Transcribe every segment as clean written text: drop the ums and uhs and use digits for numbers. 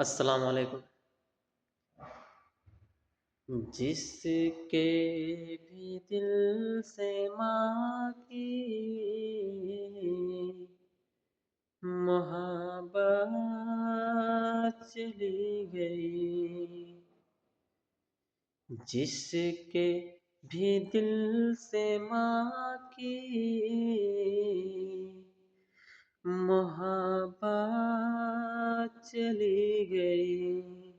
السلام علیکم۔ جس کے بھی دل سے ماں کی محبت چلی گئی، جس کے بھی دل سے ماں کی محبت چلی گئی،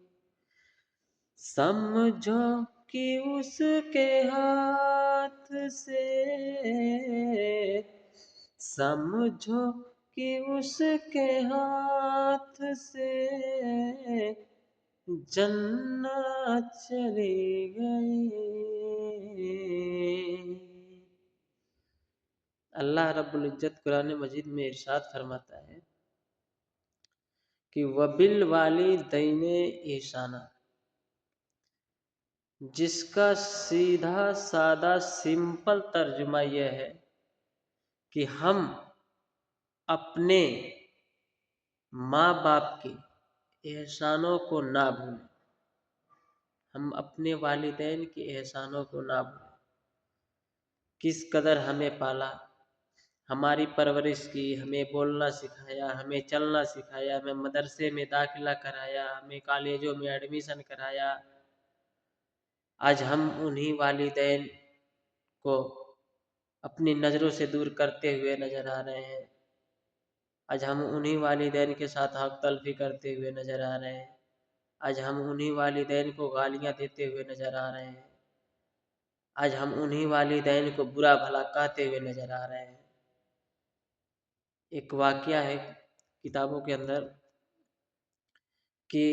سمجھو کہ اس کے ہاتھ سے، سمجھو کہ اس کے ہاتھ سے جنت چلی گئی۔ اللہ رب العزت قرآن مجید میں ارشاد فرماتا ہے کہ وَبِالْوَالِدَيْنِ احسانًا، جس کا سیدھا سادہ سمپل ترجمہ یہ ہے کہ ہم اپنے ماں باپ کے احسانوں کو نہ بھولیں، ہم اپنے والدین کے احسانوں کو نہ بھولیں، کس قدر ہمیں پالا، ہماری پرورش کی، ہمیں بولنا سکھایا، ہمیں چلنا سکھایا، ہمیں مدرسے میں داخلہ کرایا، ہمیں کالجوں میں ایڈمیشن کرایا۔ آج ہم انہی والدین کو اپنی نظروں سے دور کرتے ہوئے نظر آ رہے ہیں، آج ہم انہی والدین کے ساتھ حق تلفی کرتے ہوئے نظر آ رہے ہیں، آج ہم انہی والدین کو گالیاں دیتے ہوئے نظر آ رہے ہیں، آج ہم انہی والدین کو برا بھلا کہتے ہوئے نظر آ رہے ہیں۔ ایک واقعہ ہے کتابوں کے اندر کہ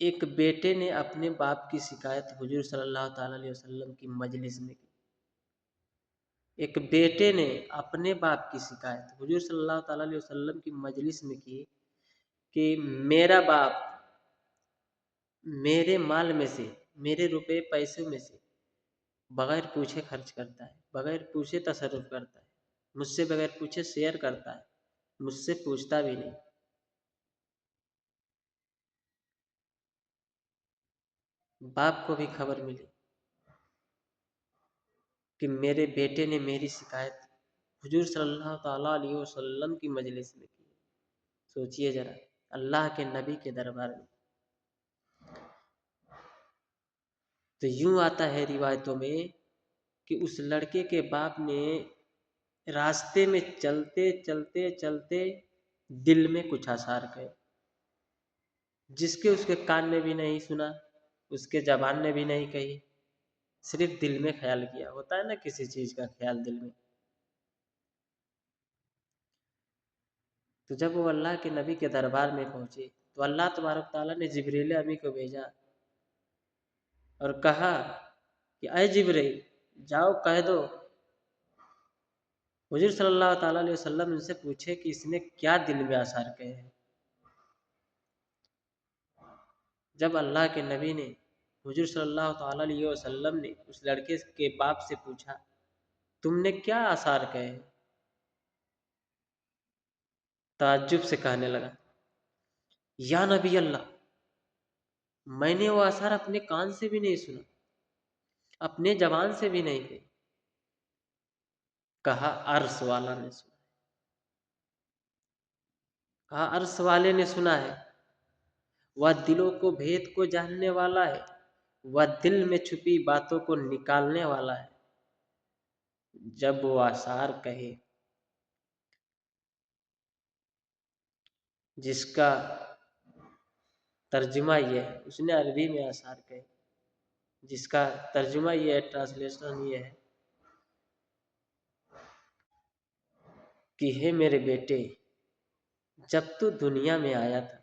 ایک بیٹے نے اپنے باپ کی شکایت حضور صلی اللہ تعالیٰ علیہ وسلم کی مجلس میں کی۔ ایک بیٹے نے اپنے باپ کی شکایت حضور صلی اللہ تعالیٰ علیہ وسلم کی مجلس میں کی کہ میرا باپ میرے مال میں سے، میرے روپے پیسوں میں سے بغیر پوچھے خرچ کرتا ہے، بغیر پوچھے تصرف کرتا ہے، مجھ سے بغیر پوچھے شیئر کرتا ہے، مجھ سے پوچھتا بھی نہیں۔ باپ کو بھی خبر ملی کہ میرے بیٹے نے میری شکایت حضور صلی اللہ تعالیٰ علیہ وسلم کی مجلس میں کی۔ سوچئے ذرا، اللہ کے نبی کے دربار میں۔ تو یوں آتا ہے روایتوں میں کہ اس لڑکے کے باپ نے راستے میں چلتے چلتے چلتے دل میں کچھ آثار کہے، جس کے اس کے کان نے بھی نہیں سنا، اس کے زبان نے بھی نہیں کہی، صرف دل میں خیال کیا۔ ہوتا ہے نا کسی چیز کا خیال دل میں۔ تو جب وہ اللہ کے نبی کے دربار میں پہنچے تو اللہ تبارک تعالیٰ نے جبریل امی کو بھیجا اور کہا کہ اے جبریل، جاؤ کہہ دو حضور صلی اللہ تعالیٰ علیہ وسلم ان سے پوچھے کہ اس نے کیا دل میں آثار کہے ہیں۔ جب اللہ کے نبی نے حضور صلی اللہ تعالیٰ علیہ وسلم نے اس لڑکے کے باپ سے پوچھا تم نے کیا آثار کہے ہیں، تعجب سے کہنے لگا یا نبی اللہ، میں نے وہ آثار اپنے کان سے بھی نہیں سنا، اپنے زبان سے بھی نہیں کہی۔ کہا عرش والا نے سنا، کہا عرش والے نے سنا ہے، وہ دلوں کو بھید کو جاننے والا ہے، وہ دل میں چھپی باتوں کو نکالنے والا ہے۔ جب وہ آثار کہے جس کا ترجمہ یہ ہے، اس نے عربی میں آثار کہے جس کا ترجمہ یہ ہے، ٹرانسلیشن یہ ہے کہ ہے میرے بیٹے، جب تو دنیا میں آیا تھا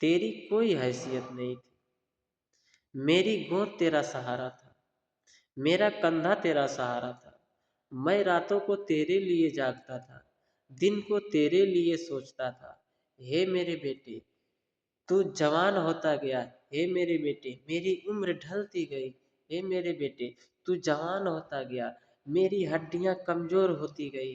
تیری کوئی حیثیت نہیں تھی، میری گود تیرا سہارا تھا، میرا کندھا تیرا سہارا تھا، میں راتوں کو تیرے لیے جاگتا تھا، دن کو تیرے لیے سوچتا تھا۔ ہے میرے بیٹے تو جوان ہوتا گیا، ہے میرے بیٹے میری عمر ڈھلتی گئی، ہے میرے بیٹے تو جوان ہوتا گیا، میری ہڈیاں کمزور ہوتی گئی،